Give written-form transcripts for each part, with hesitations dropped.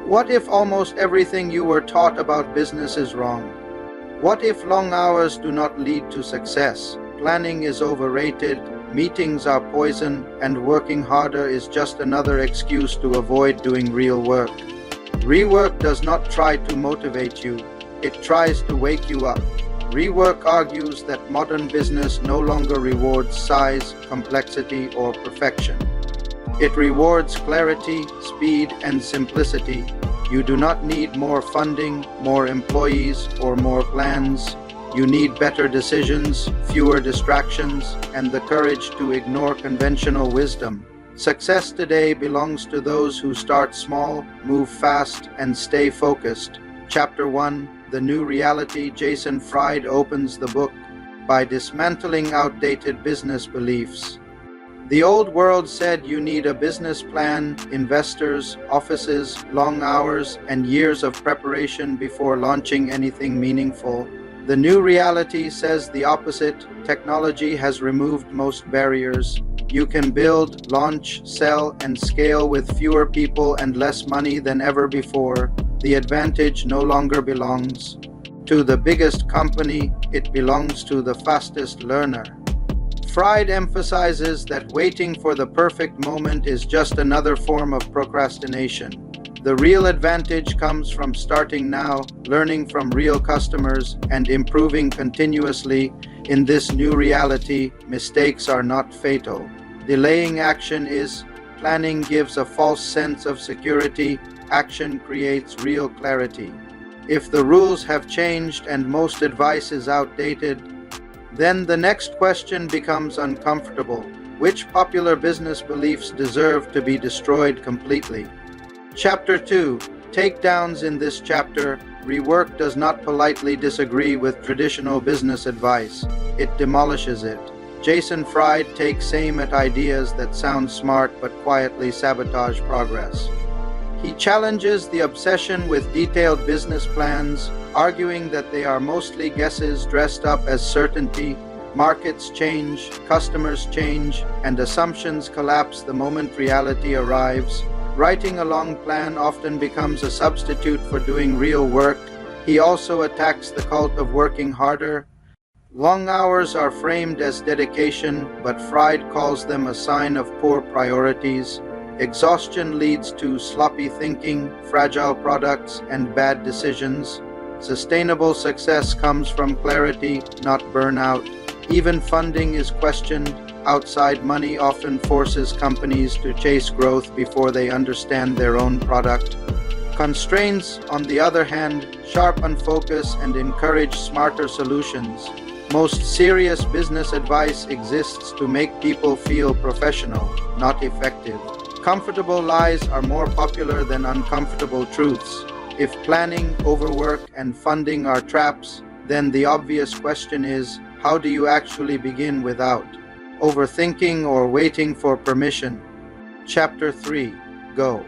What if almost everything you were taught about business is wrong? What if long hours do not lead to success? Planning is overrated, meetings are poison, and working harder is just another excuse to avoid doing real work. Rework does not try to motivate you, it tries to wake you up. Rework argues that modern business no longer rewards size, complexity, or perfection. It rewards clarity, speed, and simplicity. You do not need more funding, more employees, or more plans. You need better decisions, fewer distractions, and the courage to ignore conventional wisdom. Success today belongs to those who start small, move fast, and stay focused. Chapter 1, The New Reality. Jason Fried opens the book by dismantling outdated business beliefs. The old world said you need a business plan, investors, offices, long hours, and years of preparation before launching anything meaningful. The new reality says the opposite. Technology has removed most barriers. You can build, launch, sell, and scale with fewer people and less money than ever before. The advantage no longer belongs to the biggest company, it belongs to the fastest learner. Fried emphasizes that waiting for the perfect moment is just another form of procrastination. The real advantage comes from starting now, learning from real customers, and improving continuously. In this new reality, mistakes are not fatal. Delaying action is. Planning gives a false sense of security. Action creates real clarity. If the rules have changed and most advice is outdated, then the next question becomes uncomfortable. Which popular business beliefs deserve to be destroyed completely? Chapter 2. Takedowns. In this chapter, Rework does not politely disagree with traditional business advice. It demolishes it. Jason Fried takes aim at ideas that sound smart but quietly sabotage progress. He challenges the obsession with detailed business plans, arguing that they are mostly guesses dressed up as certainty. Markets change, customers change, and assumptions collapse the moment reality arrives. Writing a long plan often becomes a substitute for doing real work. He also attacks the cult of working harder. Long hours are framed as dedication, but Fried calls them a sign of poor priorities. Exhaustion leads to sloppy thinking, fragile products, and bad decisions. Sustainable success comes from clarity, not burnout. Even funding is questioned. Outside money often forces companies to chase growth before they understand their own product. Constraints, on the other hand, sharpen focus and encourage smarter solutions. Most serious business advice exists to make people feel professional, not effective. Comfortable lies are more popular than uncomfortable truths. If planning, overwork, and funding are traps, then the obvious question is, how do you actually begin without overthinking or waiting for permission? Chapter 3. Go.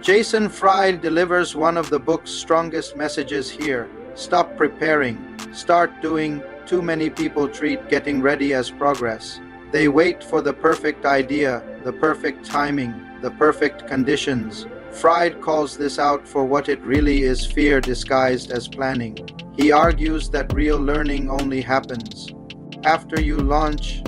Jason Fried delivers one of the book's strongest messages here. Stop preparing. Start doing. Too many people treat getting ready as progress. They wait for the perfect idea, the perfect timing, the perfect conditions. Fried calls this out for what it really is: fear disguised as planning. He argues that real learning only happens after you launch.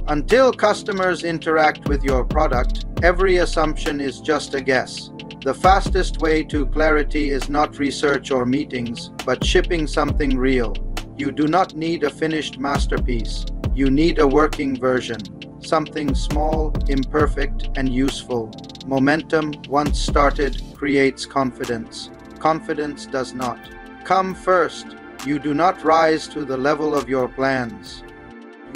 Until customers interact with your product, every assumption is just a guess. The fastest way to clarity is not research or meetings, but shipping something real. You do not need a finished masterpiece. You need a working version. Something small, imperfect, and useful. Momentum, once started, creates confidence. Confidence does not come first. You do not rise to the level of your plans.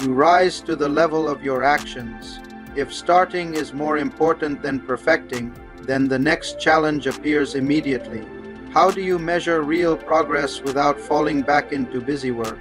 You rise to the level of your actions. If starting is more important than perfecting, then the next challenge appears immediately. How do you measure real progress without falling back into busy work?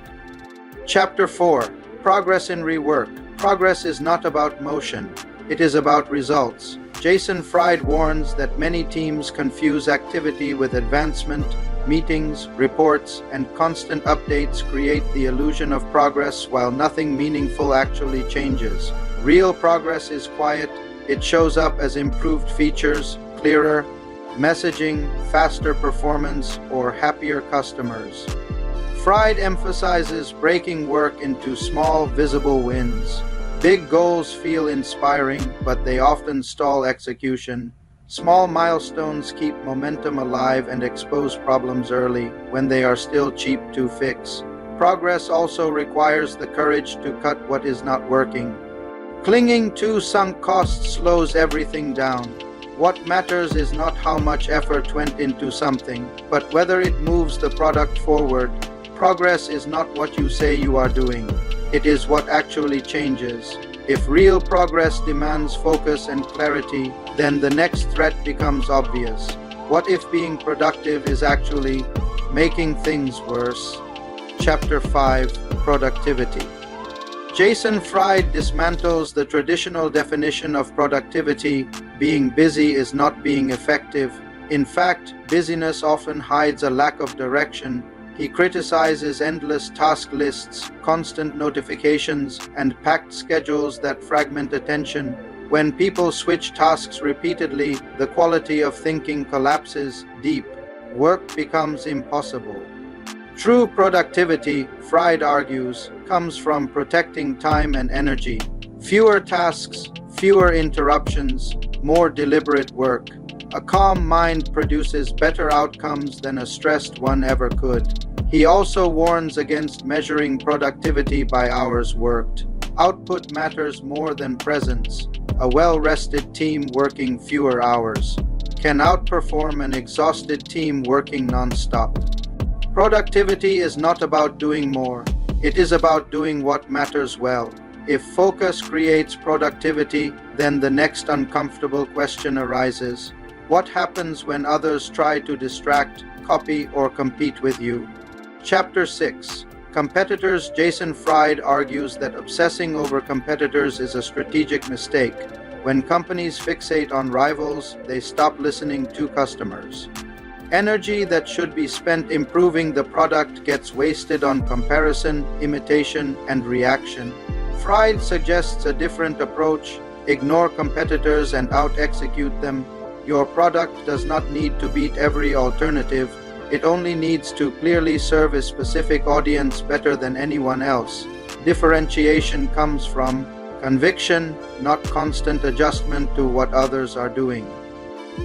Chapter 4. Progress in Rework. Progress is not about motion. It is about results. Jason Fried warns that many teams confuse activity with advancement. Meetings, reports, and constant updates create the illusion of progress while nothing meaningful actually changes. Real progress is quiet. It shows up as improved features, clearer messaging, faster performance, or happier customers. Fried emphasizes breaking work into small, visible wins. Big goals feel inspiring, but they often stall execution. Small milestones keep momentum alive and expose problems early when they are still cheap to fix. Progress also requires the courage to cut what is not working. Clinging to sunk costs slows everything down. What matters is not how much effort went into something, but whether it moves the product forward. Progress is not what you say you are doing. It is what actually changes. If real progress demands focus and clarity, then the next threat becomes obvious. What if being productive is actually making things worse? Chapter 5: Productivity. Jason Fried dismantles the traditional definition of productivity. Being busy is not being effective. In fact, busyness often hides a lack of direction. He criticizes endless task lists, constant notifications, and packed schedules that fragment attention. When people switch tasks repeatedly, the quality of thinking collapses deep. Work becomes impossible. True productivity, Fried argues, comes from protecting time and energy. Fewer tasks, fewer interruptions, more deliberate work. A calm mind produces better outcomes than a stressed one ever could. He also warns against measuring productivity by hours worked. Output matters more than presence. A well-rested team working fewer hours can outperform an exhausted team working non-stop. Productivity is not about doing more. It is about doing what matters well. If focus creates productivity, then the next uncomfortable question arises. What happens when others try to distract, copy, or compete with you? Chapter 6: Competitors. Jason Fried argues that obsessing over competitors is a strategic mistake. When companies fixate on rivals, they stop listening to customers. Energy that should be spent improving the product gets wasted on comparison, imitation, and reaction. Fried suggests a different approach. Ignore competitors and out-execute them. Your product does not need to beat every alternative. It only needs to clearly serve a specific audience better than anyone else. Differentiation comes from conviction, not constant adjustment to what others are doing.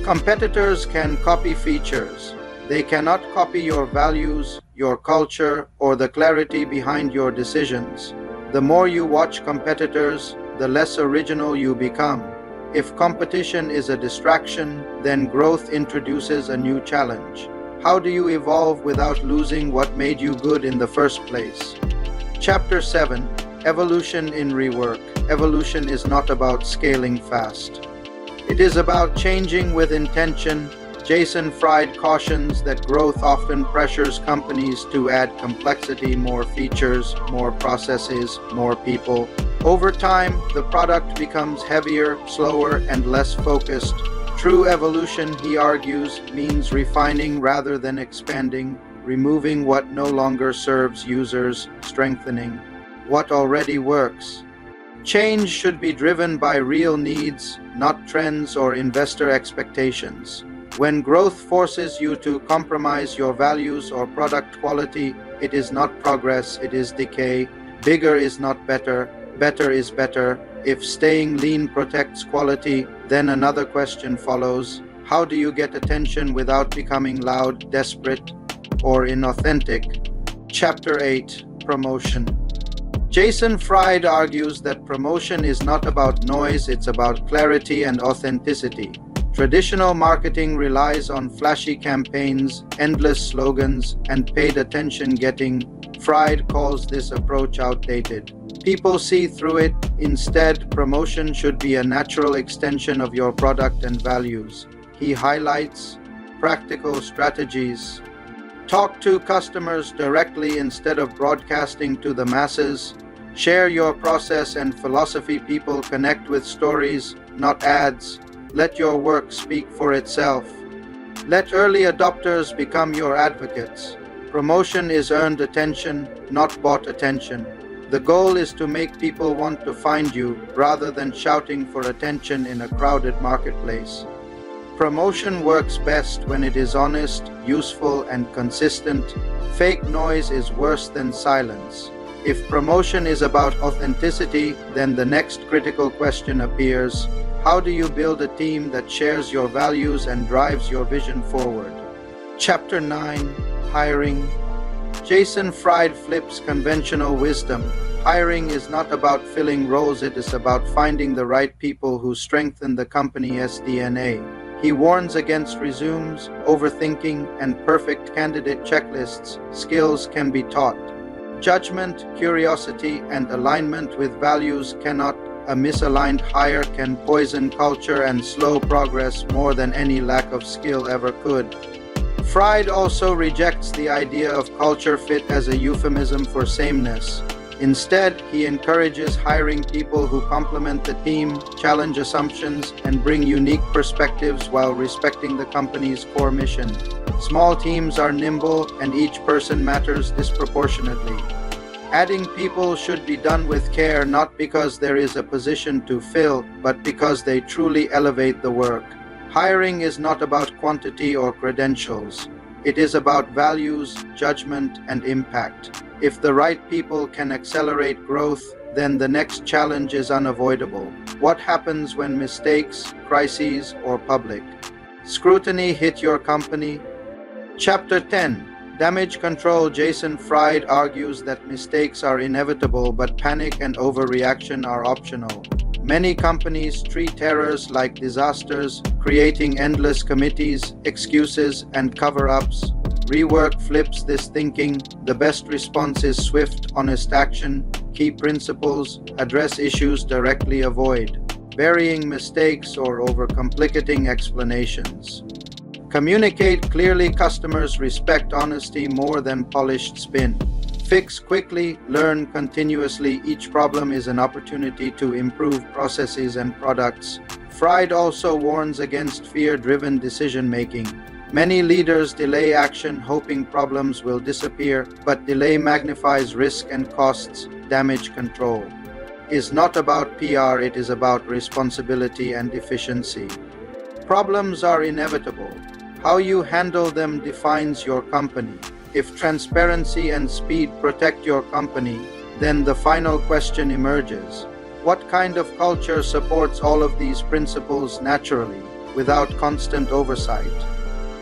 Competitors can copy features. They cannot copy your values, your culture, or the clarity behind your decisions. The more you watch competitors, the less original you become. If competition is a distraction, then growth introduces a new challenge. How do you evolve without losing what made you good in the first place? Chapter 7: Evolution in Rework. Evolution is not about scaling fast. It is about changing with intention. Jason Fried cautions that growth often pressures companies to add complexity, more features, more processes, more people. Over time, the product becomes heavier, slower, and less focused. True evolution, he argues, means refining rather than expanding, removing what no longer serves users, strengthening what already works. Change should be driven by real needs, not trends or investor expectations. When growth forces you to compromise your values or product quality, it is not progress, it is decay. Bigger is not better, better is better. If staying lean protects quality, then another question follows. How do you get attention without becoming loud, desperate, or inauthentic? Chapter 8: Promotion. Jason Fried argues that promotion is not about noise, it's about clarity and authenticity. Traditional marketing relies on flashy campaigns, endless slogans, and paid attention getting. Fried calls this approach outdated. People see through it. Instead, promotion should be a natural extension of your product and values. He highlights practical strategies. Talk to customers directly instead of broadcasting to the masses. Share your process and philosophy. People connect with stories, not ads. Let your work speak for itself. Let early adopters become your advocates. Promotion is earned attention, not bought attention. The goal is to make people want to find you rather than shouting for attention in a crowded marketplace. Promotion works best when it is honest, useful, and consistent. Fake noise is worse than silence. If promotion is about authenticity, then the next critical question appears: how do you build a team that shares your values and drives your vision forward? Chapter 9: Hiring. Jason Fried flips conventional wisdom. Hiring is not about filling roles, it is about finding the right people who strengthen the company's DNA. He warns against resumes, overthinking, and perfect candidate checklists. Skills can be taught. Judgment, curiosity, and alignment with values cannot. A misaligned hire can poison culture and slow progress more than any lack of skill ever could. Fried also rejects the idea of culture fit as a euphemism for sameness. Instead, he encourages hiring people who complement the team, challenge assumptions, and bring unique perspectives while respecting the company's core mission. Small teams are nimble, and each person matters disproportionately. Adding people should be done with care, not because there is a position to fill, but because they truly elevate the work. Hiring is not about quantity or credentials. It is about values, judgment, and impact. If the right people can accelerate growth, then the next challenge is unavoidable. What happens when mistakes, crises, or public scrutiny hit your company? Chapter 10: Damage Control. Jason Fried argues that mistakes are inevitable, but panic and overreaction are optional. Many companies treat errors like disasters, creating endless committees, excuses, and cover-ups. Rework flips this thinking. The best response is swift, honest action. Key principles: address issues directly, avoid burying mistakes or overcomplicating explanations. Communicate clearly. Customers respect honesty more than polished spin. Fix quickly, learn continuously. Each problem is an opportunity to improve processes and products. Fried also warns against fear-driven decision-making. Many leaders delay action hoping problems will disappear, but delay magnifies risk and costs. Damage control is not about PR, it is about responsibility and efficiency. Problems are inevitable. How you handle them defines your company. If transparency and speed protect your company, then the final question emerges: what kind of culture supports all of these principles naturally, without constant oversight?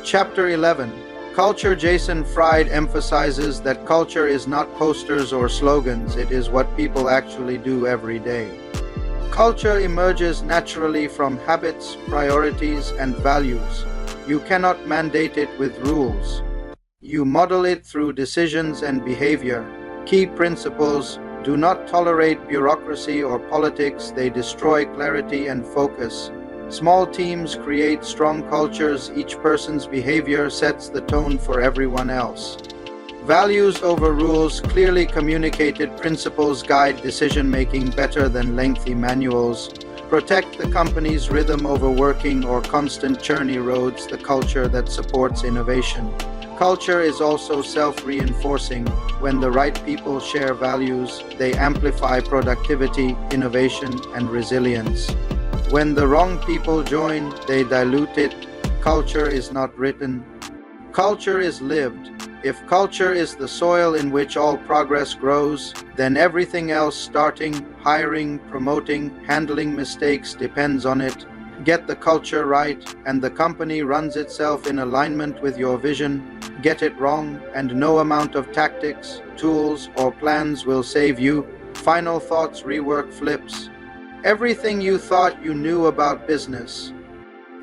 Chapter 11: Culture. Jason Fried emphasizes that culture is not posters or slogans, it is what people actually do every day. Culture emerges naturally from habits, priorities, and values. You cannot mandate it with rules. You model it through decisions and behavior. Key principles: do not tolerate bureaucracy or politics, they destroy clarity and focus. Small teams create strong cultures. Each person's behavior sets the tone for everyone else. Values over rules. Clearly communicated principles guide decision-making better than lengthy manuals. Protect the company's rhythm. Overworking or constant churn erodes the culture that supports innovation. Culture is also self-reinforcing. When the right people share values, they amplify productivity, innovation, and resilience. When the wrong people join, they dilute it. Culture is not written. Culture is lived. If culture is the soil in which all progress grows, then everything else, starting, hiring, promoting, handling mistakes, depends on it. Get the culture right, and the company runs itself in alignment with your vision. Get it wrong, and no amount of tactics, tools, or plans will save you. Final thoughts. Rework flips everything you thought you knew about business.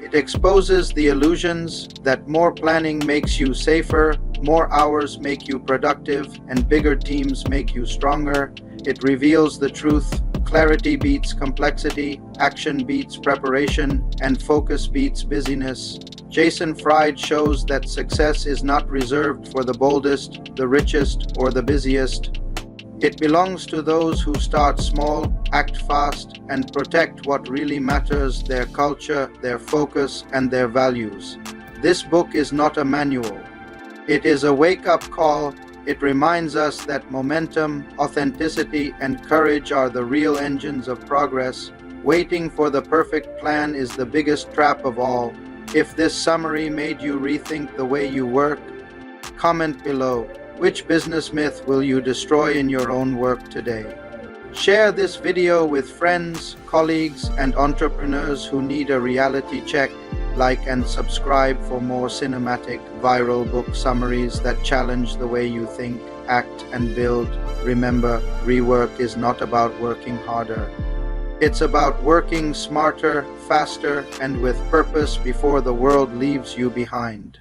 It exposes the illusions that more planning makes you safer, more hours make you productive, and bigger teams make you stronger. It reveals the truth: clarity beats complexity, action beats preparation, and focus beats busyness. Jason Fried shows that success is not reserved for the boldest, the richest, or the busiest. It belongs to those who start small, act fast, and protect what really matters: their culture, their focus, and their values. This book is not a manual. It is a wake-up call. It reminds us that momentum, authenticity, and courage are the real engines of progress. Waiting for the perfect plan is the biggest trap of all. If this summary made you rethink the way you work, comment below. Which business myth will you destroy in your own work today? Share this video with friends, colleagues, and entrepreneurs who need a reality check. Like and subscribe for more cinematic, viral book summaries that challenge the way you think, act, and build. Remember, rework is not about working harder. It's about working smarter, faster, and with purpose before the world leaves you behind.